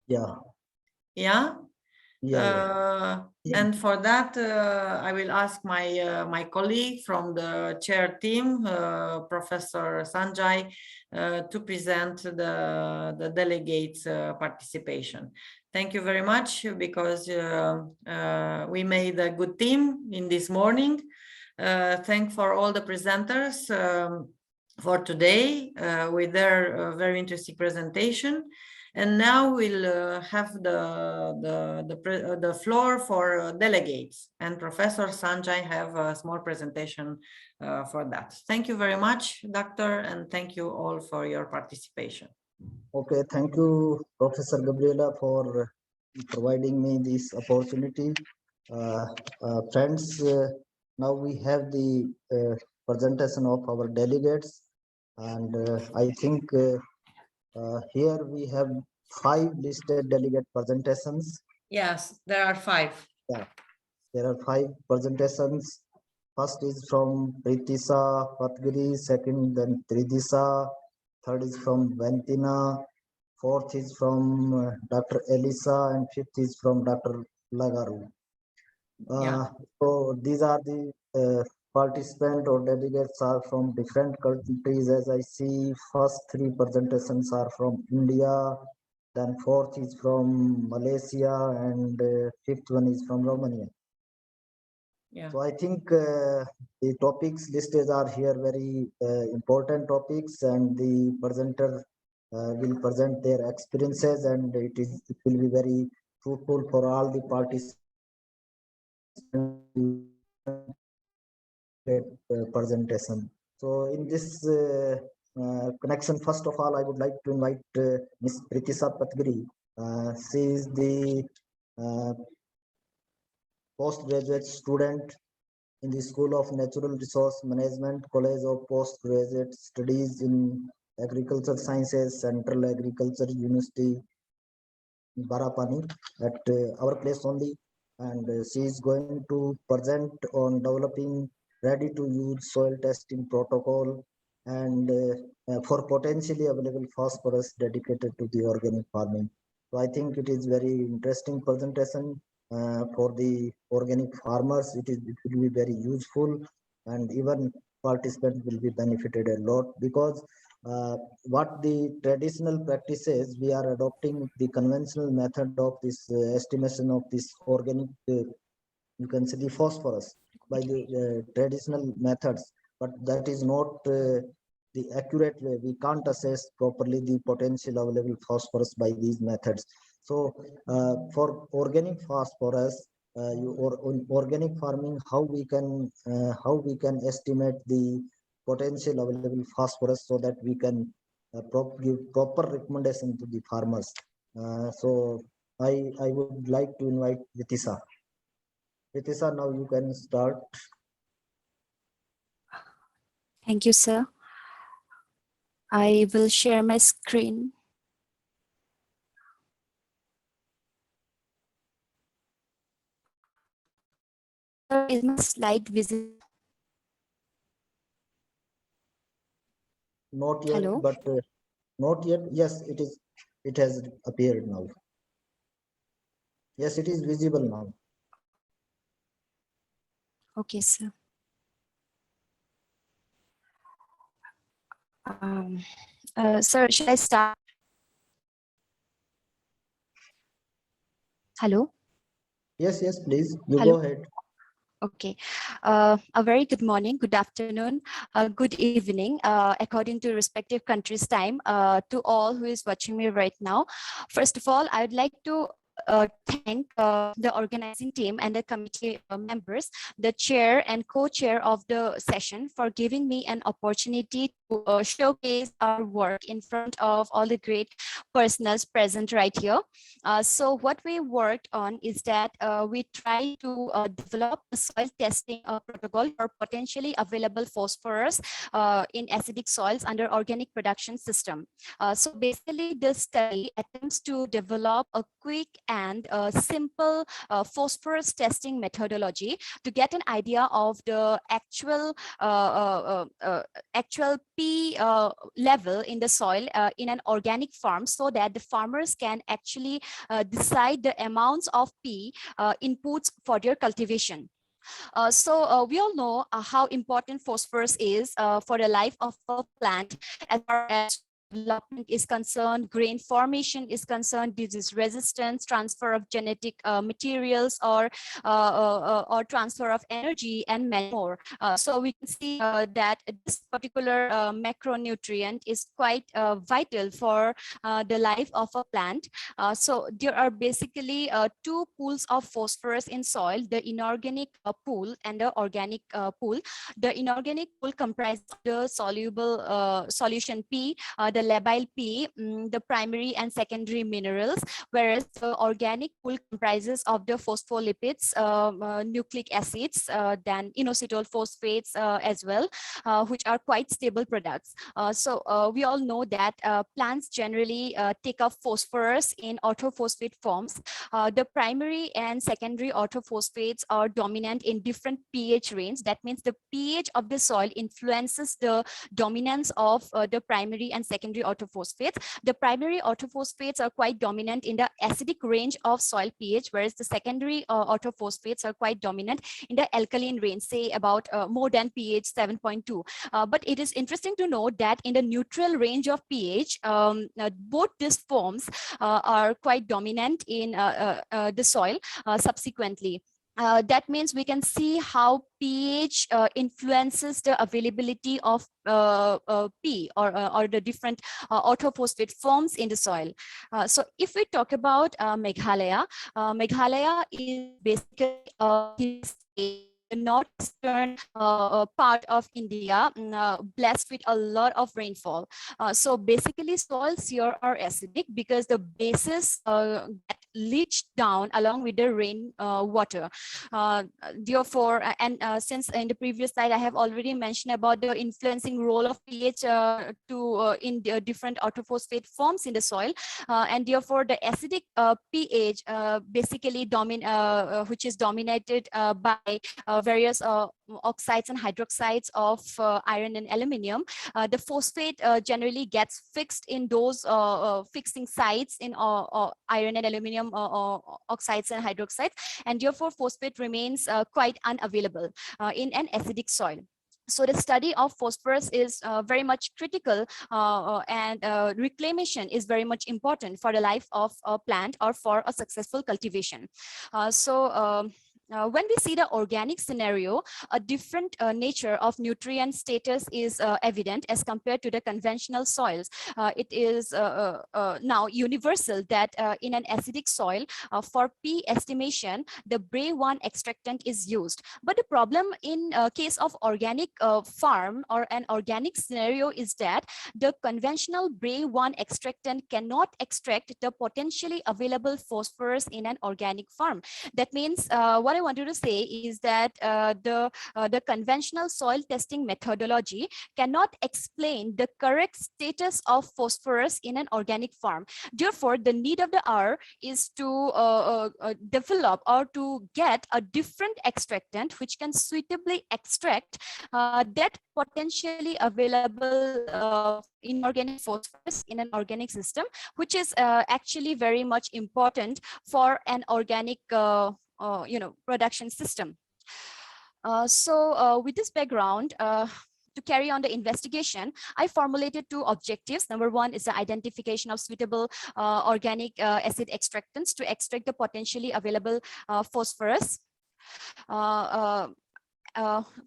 Yeah. Yeah. Yeah. And for that, I will ask my colleague from the chair team, Professor Sanjay, to present the delegates' participation. Thank you very much, because we made a good team in this morning. Thank for all the presenters for today with their very interesting presentation. And now we'll have the floor for delegates, and Professor Sanjay have a small presentation for that. Thank you very much, Doctor, and thank you all for your participation. Okay, thank you, Professor Gabriela, for providing me this opportunity. Friends, now we have the presentation of our delegates, and I think here we have 5 listed delegate presentations. Yes, there are 5. Yeah, there are 5 presentations. First is from Pritisha Patgiri, second then Pritisha, third is from Ventina, fourth is from Dr. Elisa, and fifth is from Dr. Lagaru. So these are the participants or delegates are from different countries. As I see, first 3 presentations are from India, then fourth is from Malaysia, and fifth one is from Romania. Yeah. So I think the topics listed are here very important topics, and the presenter will present their experiences, and it will be very fruitful for all the participants presentation. So in this connection, first of all, I would like to invite Ms. Pritisha Patgiri. She is the postgraduate student in the School of Natural Resource Management, College of Postgraduate Studies in Agricultural Sciences, Central Agriculture University, Barapani, at our place only. And she is going to present on developing ready-to-use soil testing protocol and for potentially available phosphorus dedicated to the organic farming. So I think it is very interesting presentation for the organic farmers. It will be very useful, and even participants will be benefited a lot, because what the traditional practices, we are adopting the conventional method of this estimation of this organic, you can say the phosphorus by the traditional methods, but that is not the accurate way. We can't assess properly the potential available phosphorus by these methods. So for organic phosphorus, organic farming, how we can estimate the potential available phosphorus, so that we can give proper recommendation to the farmers. So I would like to invite Vitisha. Pritisha, now you can start. Thank you, sir. I will share my screen. Is my slide visible? Not yet. Hello? But not yet. Yes, it is. It has appeared now. Yes, it is visible now. Okay, sir. Sir, should I start? Hello? Yes, please. You Hello? go ahead. Okay. A very good morning, good afternoon, good evening, according to respective countries' time, to all who is watching me right now. First of all, I would like to thank the organizing team and the committee members, the chair and co-chair of the session, for giving me an opportunity to showcase our work in front of all the great personals present right here. So what we worked on is that we try to develop a soil testing protocol for potentially available phosphorus in acidic soils under organic production system. So basically, this study attempts to develop a quick and a simple phosphorus testing methodology to get an idea of the actual P level in the soil in an organic farm, so that the farmers can actually decide the amounts of P inputs for their cultivation. We all know how important phosphorus is for the life of a plant, as far as development is concerned, grain formation is concerned, disease resistance, transfer of genetic materials, or transfer of energy, and many more. So we can see that this particular macronutrient is quite vital for the life of a plant. So there are basically two pools of phosphorus in soil: the inorganic pool and the organic pool. The inorganic pool comprises the soluble solution P, the labile P, the primary and secondary minerals, whereas the organic pool comprises of the phospholipids, nucleic acids, then inositol phosphates as well, which are quite stable products. We all know that plants generally take up phosphorus in orthophosphate forms. The primary and secondary orthophosphates are dominant in different pH range. That means the pH of the soil influences the dominance of the primary and secondary orthophosphates. The primary orthophosphates are quite dominant in the acidic range of soil pH, whereas the secondary orthophosphates are quite dominant in the alkaline range, say about more than pH 7.2. But it is interesting to note that in the neutral range of pH, both these forms are quite dominant in the soil subsequently. That means we can see how pH influences the availability of P or the different orthophosphate forms in the soil. So if we talk about Meghalaya, Meghalaya is basically a hill state, the northeastern part of India, blessed with a lot of rainfall. So basically soils here are acidic because the bases get leached down along with the rain water. Therefore, since in the previous slide I have already mentioned about the influencing role of pH in the different orthophosphate forms in the soil, and therefore the acidic pH basically which is dominated by various oxides and hydroxides of iron and aluminium. The phosphate generally gets fixed in those fixing sites in iron and aluminium oxides and hydroxides, and therefore phosphate remains quite unavailable in an acidic soil. So the study of phosphorus is very much critical, and reclamation is very much important for the life of a plant or for a successful cultivation. When we see the organic scenario, a different nature of nutrient status is evident as compared to the conventional soils. It is now universal that in an acidic soil, for P estimation, the Bray-1 extractant is used. But the problem in case of organic farm or an organic scenario is that the conventional Bray-1 extractant cannot extract the potentially available phosphorus in an organic farm. That means what I wanted to say is that the conventional soil testing methodology cannot explain the correct status of phosphorus in an organic farm. Therefore, the need of the hour is to develop or to get a different extractant which can suitably extract that potentially available inorganic phosphorus in an organic system, which is actually very much important for an organic production system. With this background, to carry on the investigation, I formulated two objectives. Number one is the identification of suitable organic acid extractants to extract the potentially available phosphorus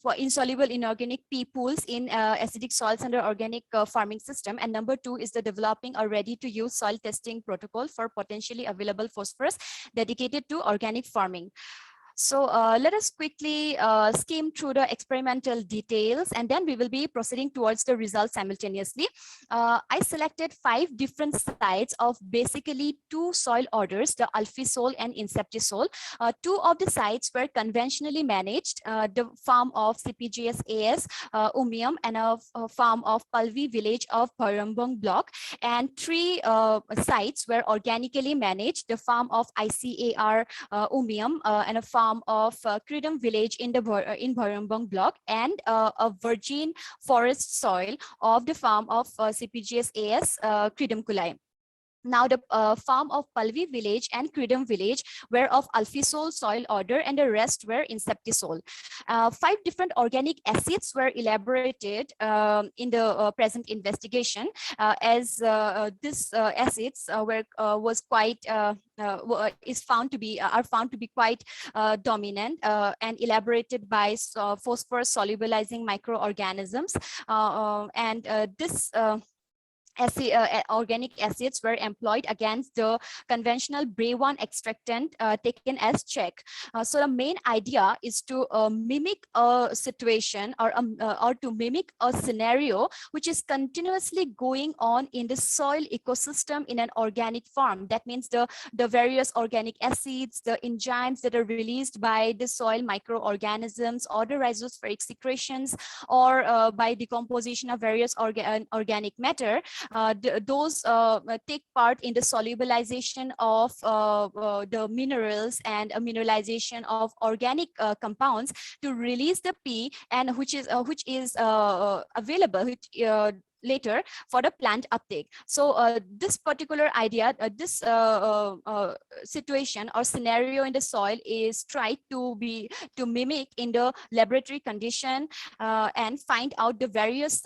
for insoluble inorganic P pools in acidic soils under organic farming system. And number two is the developing a ready-to-use soil testing protocol for potentially available phosphorus dedicated to organic farming. So let us quickly skim through the experimental details, and then we will be proceeding towards the results simultaneously. I selected 5 different sites of basically 2 soil orders, the Alphisol and Inceptisol. 2 of the sites were conventionally managed, the farm of CPGS AS, Umium, and a farm of Palvi village of Parambang block, and 3 sites were organically managed, the farm of ICAR Umium, and a farm of Kridam village in in Bharambang block, and a virgin forest soil of the farm of CPGS AS Kridam Kulai. Now the farm of Palvi village and Kridam village were of Alphisol soil order, and the rest were Inceptisol. 5 different organic acids were elaborated in the present investigation, as this acids was quite is found to be are found to be quite dominant and elaborated by phosphorus solubilizing microorganisms, and this organic acids were employed against the conventional Bray1 extractant taken as check. So the main idea is to mimic a situation, or to mimic a scenario which is continuously going on in the soil ecosystem in an organic farm. That means the various organic acids, the enzymes that are released by the soil microorganisms, or the rhizospheric secretions, or by decomposition of various organic matter. Those take part in the solubilization of the minerals and mineralization of organic compounds to release the P, and which is available later for the plant uptake. So this particular idea, this situation or scenario in the soil is tried to mimic in the laboratory condition, and find out the various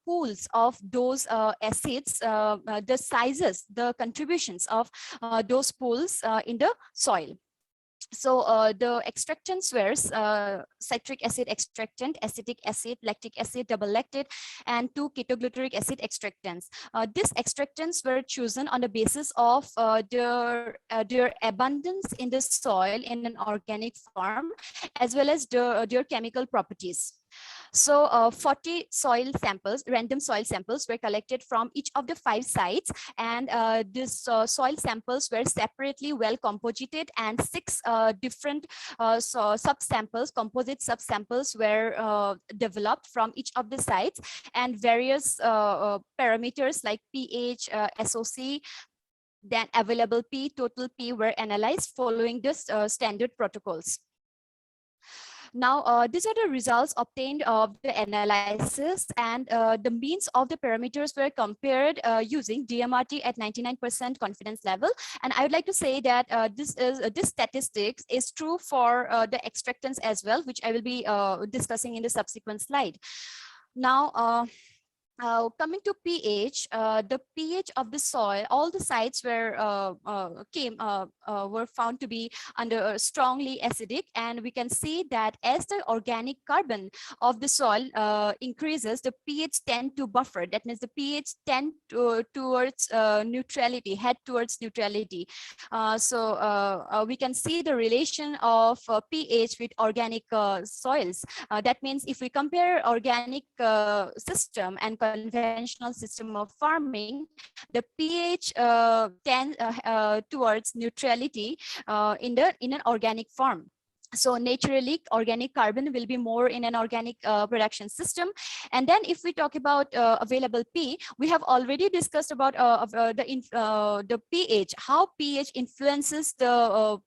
pools of those acids, the sizes, the contributions of those pools in the soil. So the extractants were citric acid extractant, acetic acid, lactic acid, double lactate, and 2 ketoglutaric acid extractants. These extractants were chosen on the basis of their abundance in the soil in an organic farm, as well as their chemical properties. So 40 soil samples, random soil samples, were collected from each of the 5 sites, and these soil samples were separately well composited, and 6 different subsamples, composite subsamples, were developed from each of the sites, and various parameters like pH, SOC, then available P, total P, were analyzed following the standard protocols. Now, these are the results obtained of the analysis, and the means of the parameters were compared using DMRT at 99% confidence level. And I would like to say that this statistics is true for the extractants as well, which I will be discussing in the subsequent slide. Now, coming to pH, the pH of the soil, all the sites were found to be under strongly acidic, and we can see that as the organic carbon of the soil increases, the pH tend to buffer. That means the pH tend towards neutrality, head towards neutrality. So we can see the relation of pH with organic soils. That means if we compare organic system and conventional system of farming, the pH tends towards neutrality in an organic farm. So naturally, organic carbon will be more in an organic production system. And then if we talk about available P, we have already discussed about the pH, how pH influences the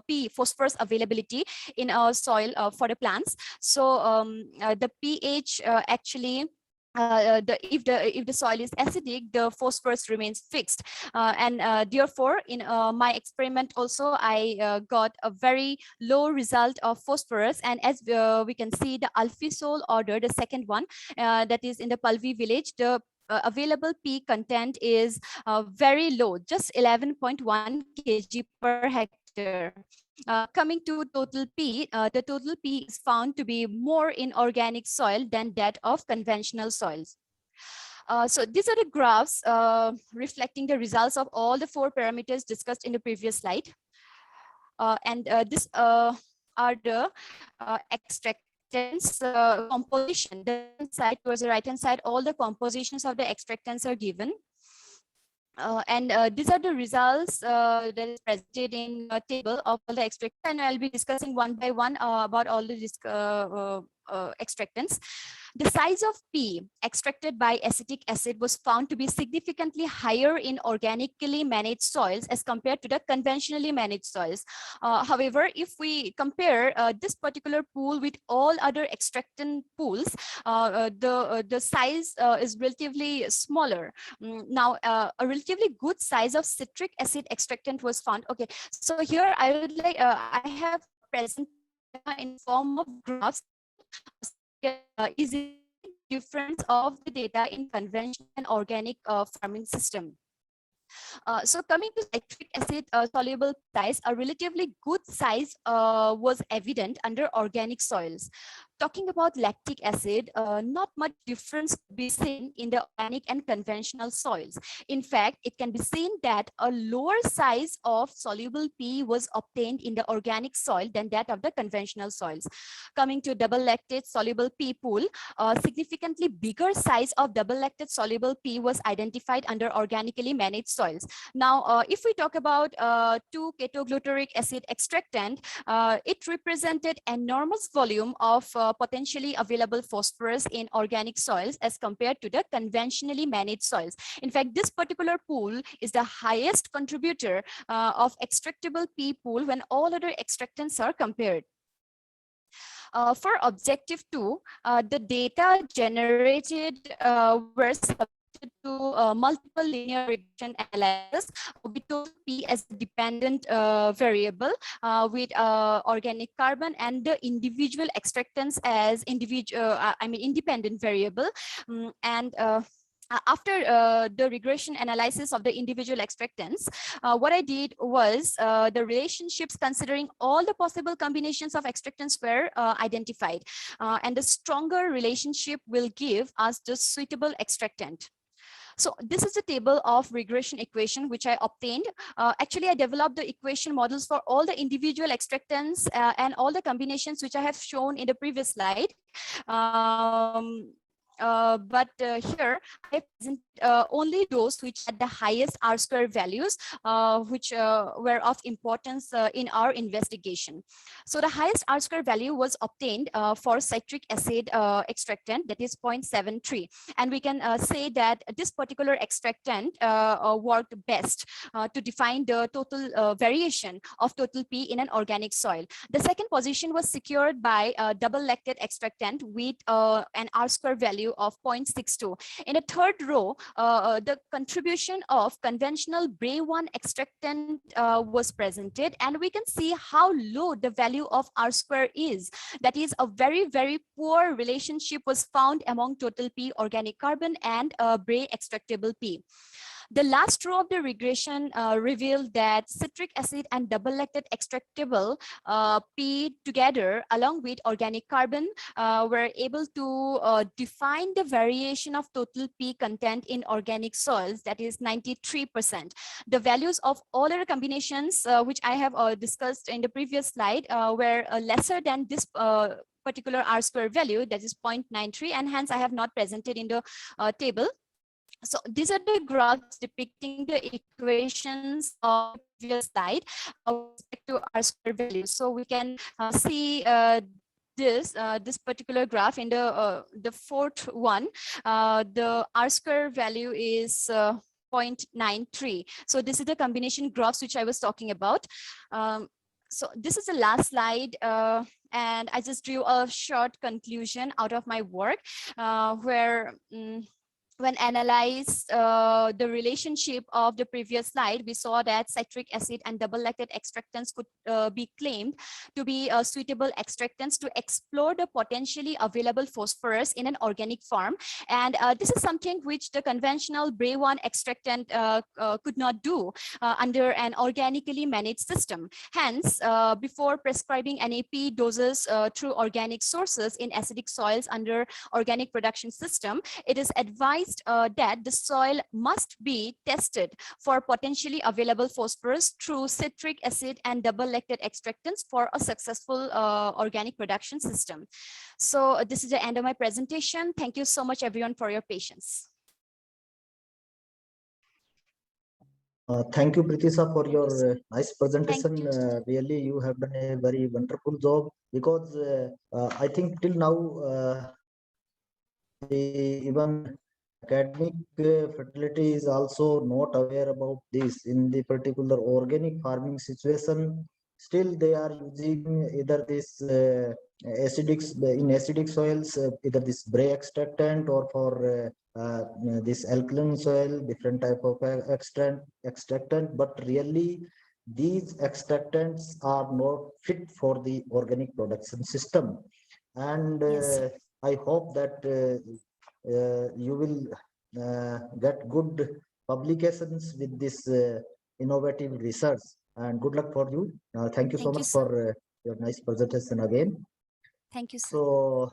P, phosphorus availability in our soil for the plants. So the pH actually, if the soil is acidic, the phosphorus remains fixed, and therefore in my experiment also I got a very low result of phosphorus. And as we can see, the Alphisol order, the second one, that is in the Palvi village, the available P content is very low, just 11.1 kg per hectare. Coming to total P, the total P is found to be more in organic soil than that of conventional soils. So these are the graphs reflecting the results of all the 4 parameters discussed in the previous slide. And this are the extractants composition. The left-hand side towards the right-hand side, all the compositions of the extractants are given. And these are the results that is presented in a table of all the extractants, and I'll be discussing one by one about all the extractants. The size of P extracted by acetic acid was found to be significantly higher in organically managed soils as compared to the conventionally managed soils. However, if we compare this particular pool with all other extractant pools, the size is relatively smaller. Now, a relatively good size of citric acid extractant was found. Okay, so here I would like, I have presented in the form of graphs easy difference of the data in conventional and organic farming system. So coming to citric acid soluble size, a relatively good size was evident under organic soils. Talking about lactic acid, not much difference could be seen in the organic and conventional soils. In fact, it can be seen that a lower size of soluble P was obtained in the organic soil than that of the conventional soils. Coming to double lactate soluble P pool, a significantly bigger size of double lactate soluble P was identified under organically managed soils. Now, if we talk about 2-ketoglutaric acid extractant, it represented enormous volume of potentially available phosphorus in organic soils as compared to the conventionally managed soils. In fact, this particular pool is the highest contributor of extractable P pool when all other extractants are compared. For objective 2, the data generated were subjected to multiple linear regression analysis with total P as a dependent variable, with organic carbon and the individual extractants as independent variable. After the regression analysis of the individual extractants, what I did was the relationships considering all the possible combinations of extractants were identified. And the stronger relationship will give us the suitable extractant. So this is the table of regression equation which I obtained. Actually, I developed the equation models for all the individual extractants and all the combinations which I have shown in the previous slide. But here I present only those which had the highest R-square values, which were of importance in our investigation. So the highest R-square value was obtained for citric acid extractant, that is 0.73. And we can say that this particular extractant worked best to define the total variation of total P in an organic soil. The second position was secured by double lactate extractant with an R-square value of 0.62. In the third row, the contribution of conventional Bray1 extractant was presented, and we can see how low the value of R-square is. That is, a very, very poor relationship was found among total P organic carbon and Bray extractable P. The last row of the regression revealed that citric acid and double lactate extractable P together along with organic carbon were able to define the variation of total P content in organic soils, that is 93%. The values of all other combinations which I have discussed in the previous slide were lesser than this particular R-square value, that is 0.93, and hence I have not presented in the table. So these are the graphs depicting the equations of the previous slide with respect to R-square values. So we can see this particular graph in the fourth one. The R-square value is 0.93. So this is the combination graphs which I was talking about. So this is the last slide, and I just drew a short conclusion out of my work where when analyzed the relationship of the previous slide, we saw that citric acid and double lactate extractants could be claimed to be suitable extractants to explore the potentially available phosphorus in an organic farm. And this is something which the conventional Bray1 extractant could not do under an organically managed system. Hence, before prescribing NAP doses through organic sources in acidic soils under organic production system, it is advised realized that the soil must be tested for potentially available phosphorus through citric acid and double lactate extractants for a successful organic production system. So this is the end of my presentation. Thank you so much everyone for your patience. Thank you, Pritisha, for your nice presentation. you. Really, you have done a very wonderful job, because I think till now even academic faculty is also not aware about this in the particular organic farming situation. Still, they are using either this acidic in acidic soils, either this spray extractant, or for this alkaline soil, different type of extractant. But really, these extractants are not fit for the organic production system. And Yes. I hope that you will get good publications with this innovative research, and good luck for you. Thank you so Thank you, much sir. for your nice presentation again. Thank you, sir. So